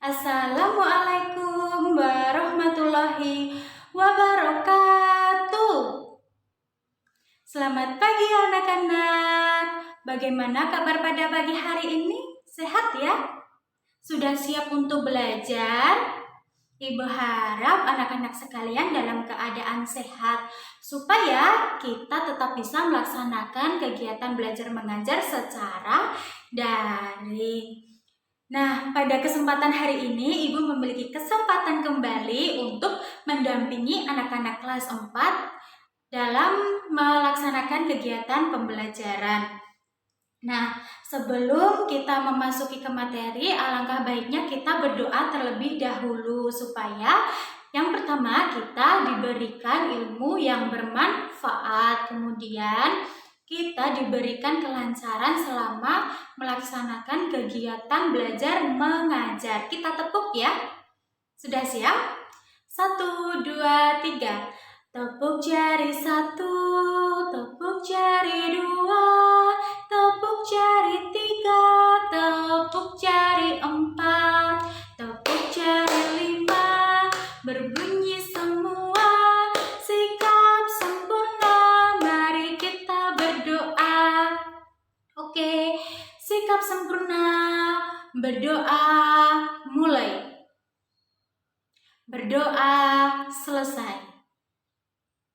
Assalamualaikum warahmatullahi wabarakatuh. Selamat pagi anak-anak. Bagaimana kabar pada pagi hari ini? Sehat ya? Sudah siap untuk belajar? Ibu harap anak-anak sekalian dalam keadaan sehat supaya kita tetap bisa melaksanakan kegiatan belajar mengajar secara daring. Nah, pada kesempatan hari ini Ibu memiliki kesempatan kembali untuk mendampingi anak-anak kelas 4 dalam melaksanakan kegiatan pembelajaran. Nah, sebelum kita memasuki ke materi, alangkah baiknya kita berdoa terlebih dahulu supaya yang pertama kita diberikan ilmu yang bermanfaat, kemudian kita diberikan kelancaran selama melaksanakan kegiatan belajar mengajar. Kita tepuk ya. Sudah siap? 1, 2, 3. Tepuk jari 1, tepuk jari 2, tepuk jari 3, tepuk jari 4, tepuk jari 5, berbunyi semua, sikap sempurna, mari kita berdoa. Oke, sikap sempurna, berdoa, mulai. Berdoa, selesai.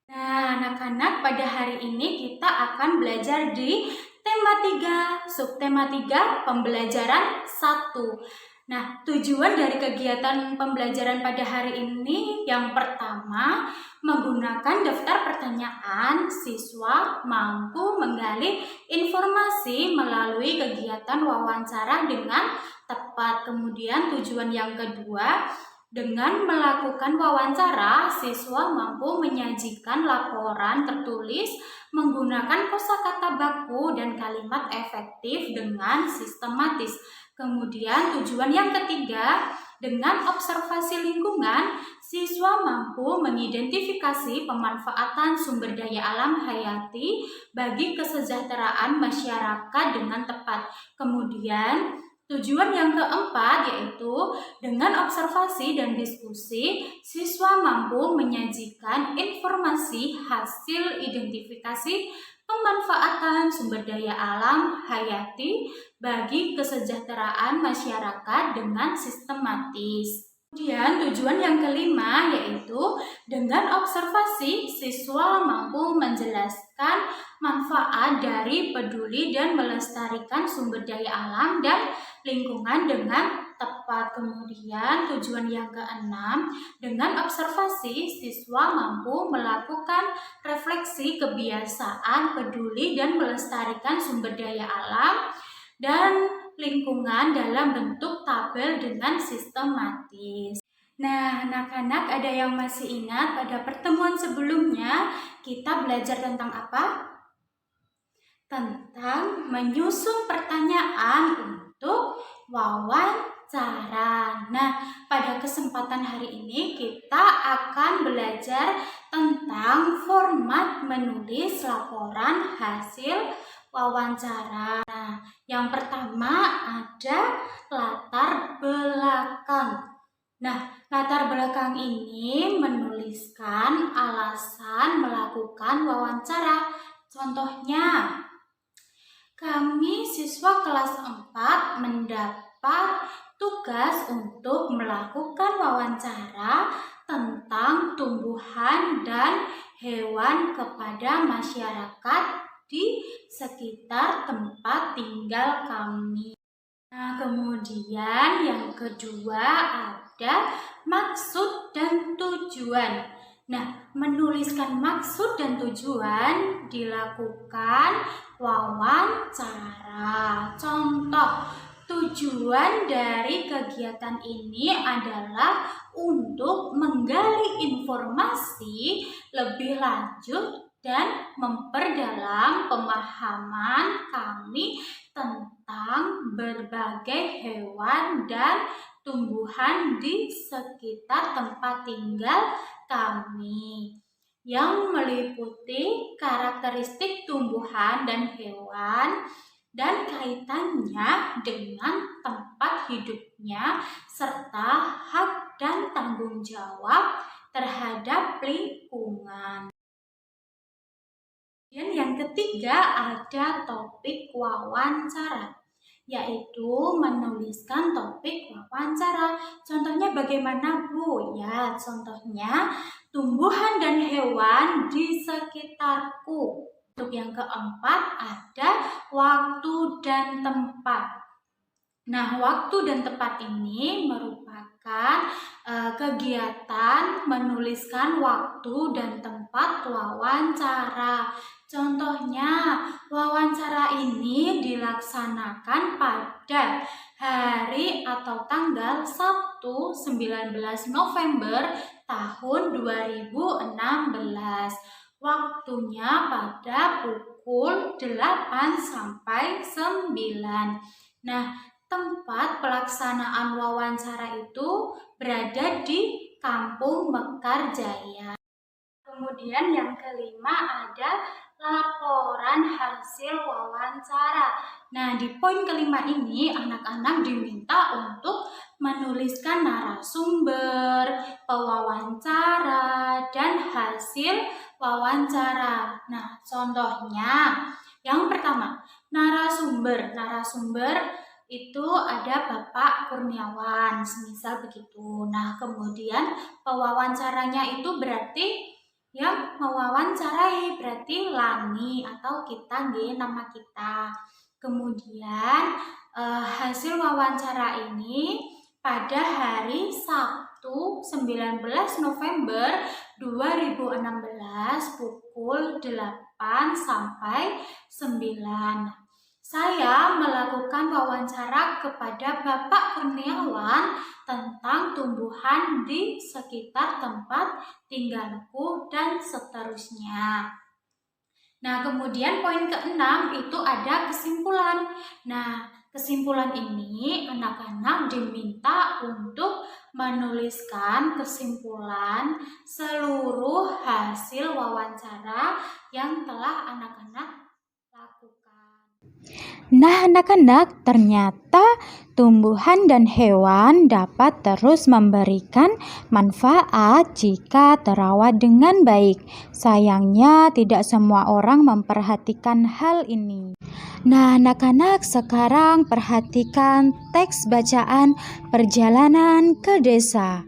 Nah, anak-anak, pada hari ini kita akan belajar di tema 3, subtema 3, pembelajaran 1. Nah, tujuan dari kegiatan pembelajaran pada hari ini yang pertama, menggunakan daftar pertanyaan, siswa mampu menggali informasi melalui kegiatan wawancara dengan tepat. Kemudian tujuan yang kedua, dengan melakukan wawancara, siswa mampu menyajikan laporan tertulis menggunakan kosakata baku dan kalimat efektif dengan sistematis. Kemudian tujuan yang ketiga, dengan observasi lingkungan, siswa mampu mengidentifikasi pemanfaatan sumber daya alam hayati bagi kesejahteraan masyarakat dengan tepat. Kemudian tujuan yang keempat yaitu dengan observasi dan diskusi, siswa mampu menyajikan informasi hasil identifikasi pemanfaatan sumber daya alam hayati bagi kesejahteraan masyarakat dengan sistematis. Kemudian tujuan yang kelima yaitu dengan observasi, siswa mampu menjelaskan manfaat dari peduli dan melestarikan sumber daya alam dan lingkungan dengan tepat. Kemudian tujuan yang keenam, dengan observasi, siswa mampu melakukan refleksi kebiasaan peduli dan melestarikan sumber daya alam dan lingkungan dalam bentuk tabel dengan sistematis. Nah, anak-anak, ada yang masih ingat pada pertemuan sebelumnya kita belajar tentang apa? Tentang menyusun pertanyaan untuk wawancara. Nah, pada kesempatan hari ini kita akan belajar tentang format menulis laporan hasil wawancara. Nah, yang pertama ada latar belakang. Nah, latar belakang ini menuliskan alasan melakukan wawancara. Contohnya, kami siswa kelas 4 mendapat tugas untuk melakukan wawancara tentang tumbuhan dan hewan kepada masyarakat di sekitar tempat tinggal kami. Nah, kemudian yang kedua ada maksud dan tujuan. Nah, menuliskan maksud dan tujuan dilakukan wawancara. Contoh, tujuan dari kegiatan ini adalah untuk menggali informasi lebih lanjut dan memperdalam pemahaman kami tentang berbagai hewan dan tumbuhan di sekitar tempat tinggal kami, yang meliputi karakteristik tumbuhan dan hewan dan kaitannya dengan tempat hidupnya serta hak dan tanggung jawab terhadap lingkungan. Dan yang ketiga ada topik wawancara, yaitu menuliskan topik wawancara. Contohnya bagaimana, Bu? Ya, contohnya tumbuhan dan hewan di sekitarku. Untuk yang keempat ada waktu dan tempat. Nah, waktu dan tempat ini merupakan kegiatan menuliskan waktu dan tempat wawancara. Contohnya, wawancara ini dilaksanakan pada hari atau tanggal Sabtu 19 November tahun 2016. Waktunya pada pukul 8 sampai 9. Nah, tempat pelaksanaan wawancara itu berada di Kampung Mekarjaya. Kemudian yang kelima ada laporan hasil wawancara. Nah, di poin kelima ini anak-anak diminta untuk menuliskan narasumber, pewawancara, dan hasil wawancara. Nah, contohnya yang pertama, narasumber. Narasumber itu ada Bapak Kurniawan, semisal begitu. Nah, kemudian pewawancaranya itu berarti yang mewawancarai berarti Lani atau kita nama kita. Kemudian hasil wawancara ini pada hari Sabtu 19 November 2016 pukul 8 sampai 9. Saya melakukan wawancara kepada Bapak Kurniawan tentang tumbuhan di sekitar tempat tinggalku dan seterusnya. Nah, kemudian poin keenam itu ada kesimpulan. Nah, kesimpulan ini anak-anak diminta untuk menuliskan kesimpulan seluruh hasil wawancara yang telah anak-anak lakukan. Nah, anak-anak, ternyata tumbuhan dan hewan dapat terus memberikan manfaat jika terawat dengan baik. Sayangnya, tidak semua orang memperhatikan hal ini. Nah, anak-anak, sekarang perhatikan teks bacaan perjalanan ke desa.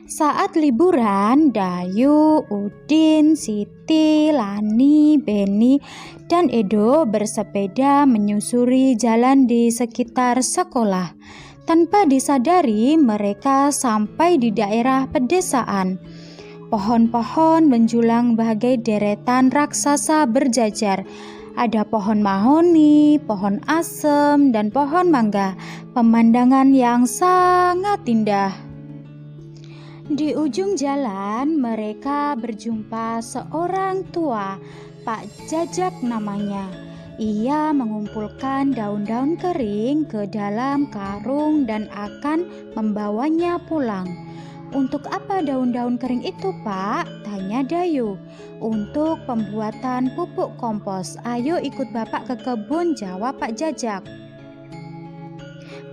Saat liburan, Dayu, Udin, Siti, Lani, Beni, dan Edo bersepeda menyusuri jalan di sekitar sekolah. Tanpa disadari, mereka sampai di daerah pedesaan. Pohon-pohon menjulang bagai deretan raksasa berjajar. Ada pohon mahoni, pohon asem, dan pohon mangga. Pemandangan yang sangat indah. Di ujung jalan mereka berjumpa seorang tua, Pak Jajak namanya. Ia mengumpulkan daun-daun kering ke dalam karung dan akan membawanya pulang. Untuk apa daun-daun kering itu, Pak? Tanya Dayu. Untuk pembuatan pupuk kompos. Ayo ikut Bapak ke kebun, jawab Pak Jajak.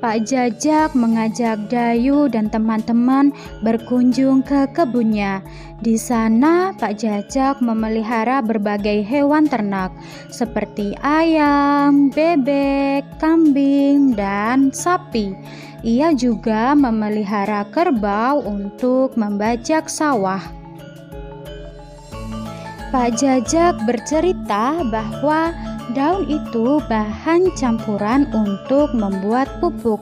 Pak Jajak mengajak Dayu dan teman-teman berkunjung ke kebunnya. Di sana Pak Jajak memelihara berbagai hewan ternak seperti ayam, bebek, kambing, dan sapi. Ia juga memelihara kerbau untuk membajak sawah. Pak Jajak bercerita bahwa daun itu bahan campuran untuk membuat pupuk.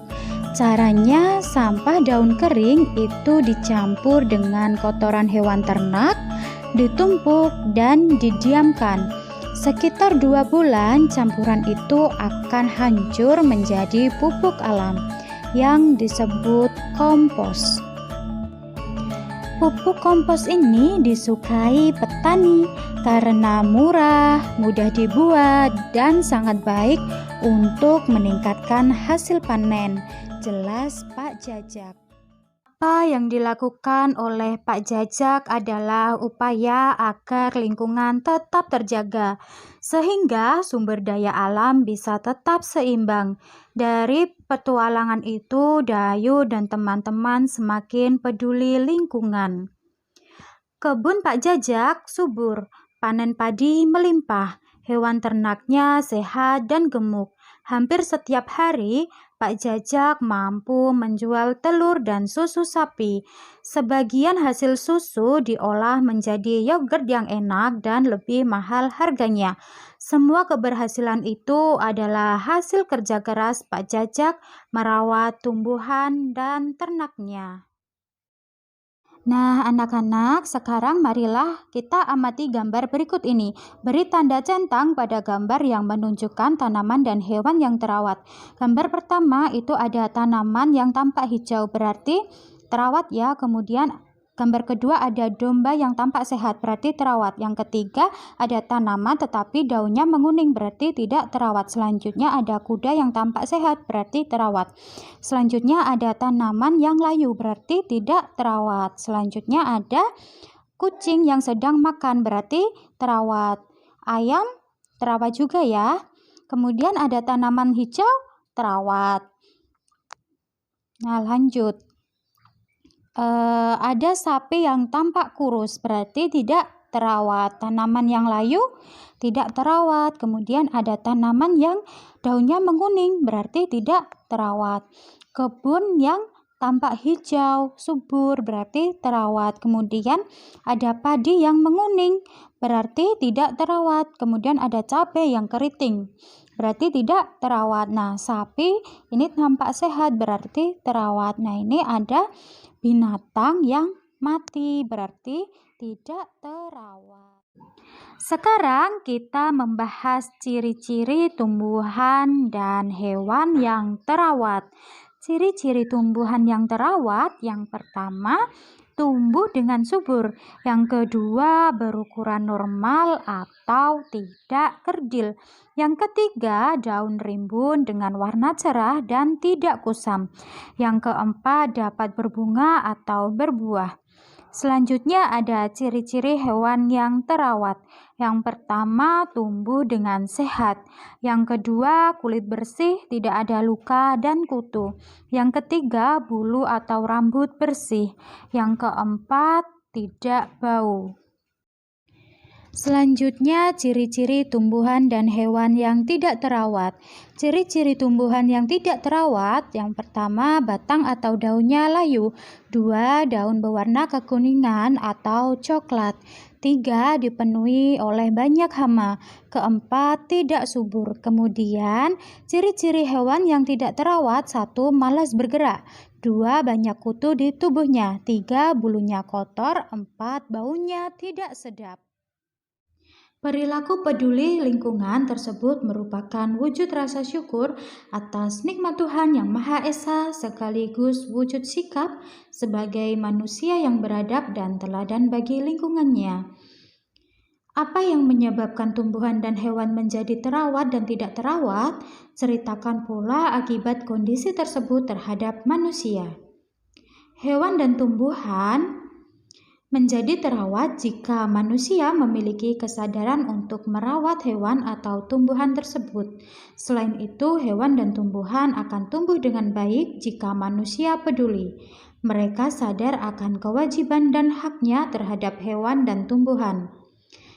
Caranya, sampah daun kering itu dicampur dengan kotoran hewan ternak, ditumpuk dan didiamkan. Sekitar 2 bulan campuran itu akan hancur menjadi pupuk alam yang disebut kompos. Pupuk kompos ini disukai petani karena murah, mudah dibuat, dan sangat baik untuk meningkatkan hasil panen. Jelas Pak Jajak. Apa yang dilakukan oleh Pak Jajak adalah upaya agar lingkungan tetap terjaga, sehingga sumber daya alam bisa tetap seimbang. Dari petualangan itu, Dayu dan teman-teman semakin peduli lingkungan. Kebun Pak Jajak subur, panen padi melimpah, hewan ternaknya sehat dan gemuk. Hampir setiap hari, Pak Jajak mampu menjual telur dan susu sapi. Sebagian hasil susu diolah menjadi yogurt yang enak dan lebih mahal harganya. Semua keberhasilan itu adalah hasil kerja keras Pak Jajak merawat tumbuhan dan ternaknya. Nah, anak-anak, sekarang marilah kita amati gambar berikut ini. Beri tanda centang pada gambar yang menunjukkan tanaman dan hewan yang terawat. Gambar pertama itu ada tanaman yang tampak hijau, berarti terawat ya. Kemudian gambar kedua ada domba yang tampak sehat, berarti terawat. Yang ketiga ada tanaman tetapi daunnya menguning, berarti tidak terawat. Selanjutnya ada kuda yang tampak sehat, berarti terawat. Selanjutnya ada tanaman yang layu, berarti tidak terawat. Selanjutnya ada kucing yang sedang makan, berarti terawat. Ayam terawat juga ya. Kemudian ada tanaman hijau, terawat. Nah, lanjut. Ada sapi yang tampak kurus, berarti tidak terawat. Tanaman yang layu tidak terawat. Kemudian ada tanaman yang daunnya menguning, berarti tidak terawat. Kebun yang tampak hijau subur, berarti terawat. Kemudian ada padi yang menguning, berarti tidak terawat. Kemudian ada cabai yang keriting, berarti tidak terawat. Nah, sapi ini tampak sehat, berarti terawat. Nah, ini ada binatang yang mati, berarti tidak terawat. Sekarang kita membahas ciri-ciri tumbuhan dan hewan yang terawat. Ciri-ciri tumbuhan yang terawat, yang pertama, tumbuh dengan subur. Yang kedua, berukuran normal atau tidak kerdil. Yang ketiga, daun rimbun dengan warna cerah dan tidak kusam. Yang keempat, dapat berbunga atau berbuah. Selanjutnya ada ciri-ciri hewan yang terawat. Yang pertama, tumbuh dengan sehat. Yang kedua, kulit bersih, tidak ada luka dan kutu. Yang ketiga, bulu atau rambut bersih. Yang keempat, tidak bau. Selanjutnya, ciri-ciri tumbuhan dan hewan yang tidak terawat. Ciri-ciri tumbuhan yang tidak terawat, yang pertama, batang atau daunnya layu. 2. Daun berwarna kekuningan atau coklat. 3. Dipenuhi oleh banyak hama. Keempat, tidak subur. Kemudian, ciri-ciri hewan yang tidak terawat, 1. Malas bergerak. 2. Banyak kutu di tubuhnya. 3. Bulunya kotor. 4. Baunya tidak sedap. Perilaku peduli lingkungan tersebut merupakan wujud rasa syukur atas nikmat Tuhan Yang Maha Esa sekaligus wujud sikap sebagai manusia yang beradab dan teladan bagi lingkungannya. Apa yang menyebabkan tumbuhan dan hewan menjadi terawat dan tidak terawat? Ceritakan pula akibat kondisi tersebut terhadap manusia. Hewan dan tumbuhan menjadi terawat jika manusia memiliki kesadaran untuk merawat hewan atau tumbuhan tersebut. Selain itu, hewan dan tumbuhan akan tumbuh dengan baik jika manusia peduli. Mereka sadar akan kewajiban dan haknya terhadap hewan dan tumbuhan.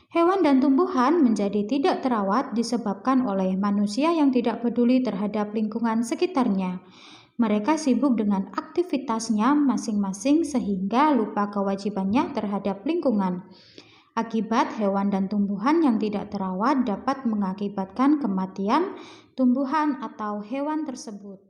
Hewan dan tumbuhan menjadi tidak terawat disebabkan oleh manusia yang tidak peduli terhadap lingkungan sekitarnya. Mereka sibuk dengan aktivitasnya masing-masing sehingga lupa kewajibannya terhadap lingkungan. Akibat hewan dan tumbuhan yang tidak terawat dapat mengakibatkan kematian tumbuhan atau hewan tersebut.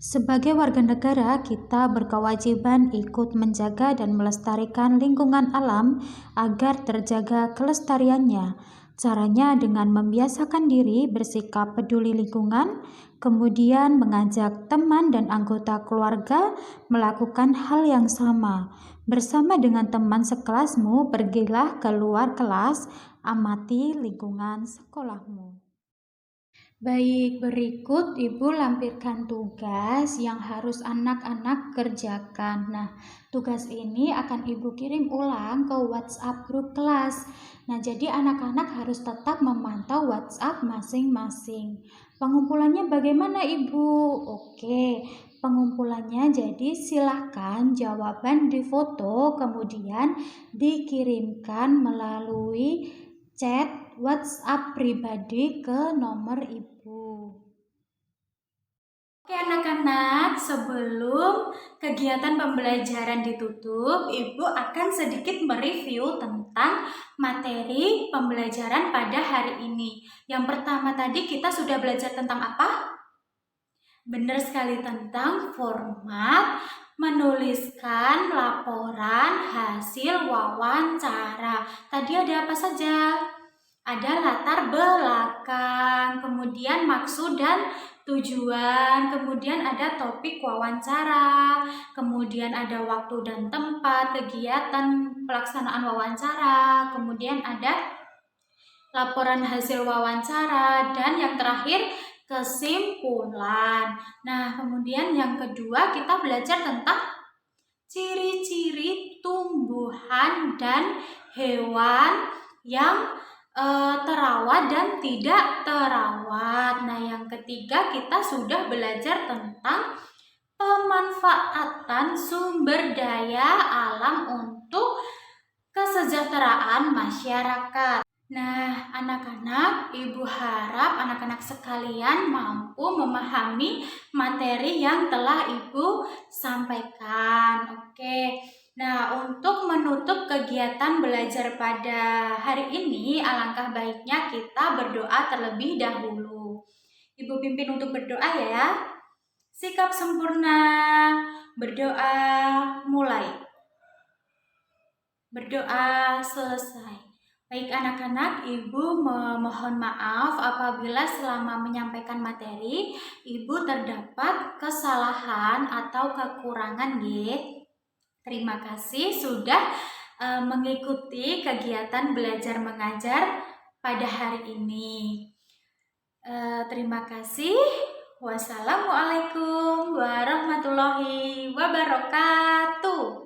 Sebagai warga negara, kita berkewajiban ikut menjaga dan melestarikan lingkungan alam agar terjaga kelestariannya. Caranya dengan membiasakan diri bersikap peduli lingkungan, kemudian mengajak teman dan anggota keluarga melakukan hal yang sama. Bersama dengan teman sekelasmu, pergilah keluar kelas, amati lingkungan sekolahmu. Baik, berikut Ibu lampirkan tugas yang harus anak-anak kerjakan. Nah, tugas ini akan Ibu kirim ulang ke WhatsApp grup kelas. Nah, jadi anak-anak harus tetap memantau WhatsApp masing-masing. Pengumpulannya bagaimana, Ibu? Oke, pengumpulannya jadi silahkan jawaban difoto, kemudian dikirimkan melalui chat WhatsApp pribadi ke nomor Ibu. Oke anak-anak, sebelum kegiatan pembelajaran ditutup, Ibu akan sedikit mereview tentang materi pembelajaran pada hari ini. Yang pertama tadi kita sudah belajar tentang apa? Benar sekali, tentang format menuliskan laporan hasil wawancara. Tadi ada apa saja? Ada latar belakang, kemudian maksud dan tujuan, kemudian ada topik wawancara, kemudian ada waktu dan tempat kegiatan pelaksanaan wawancara, kemudian ada laporan hasil wawancara, dan yang terakhir kesimpulan. Nah, kemudian yang kedua kita belajar tentang ciri-ciri tumbuhan dan hewan yang terawat dan tidak terawat. Nah, yang ketiga kita sudah belajar tentang pemanfaatan sumber daya alam untuk kesejahteraan masyarakat. Nah, anak-anak, Ibu harap anak-anak sekalian mampu memahami materi yang telah Ibu sampaikan. Oke. Nah, untuk menutup kegiatan belajar pada hari ini, alangkah baiknya kita berdoa terlebih dahulu. Ibu pimpin untuk berdoa ya. Sikap sempurna, berdoa mulai. Berdoa selesai. Baik anak-anak, Ibu memohon maaf apabila selama menyampaikan materi, Ibu terdapat kesalahan atau kekurangan ya. Terima kasih sudah mengikuti kegiatan belajar mengajar pada hari ini. Terima kasih. Wassalamualaikum warahmatullahi wabarakatuh.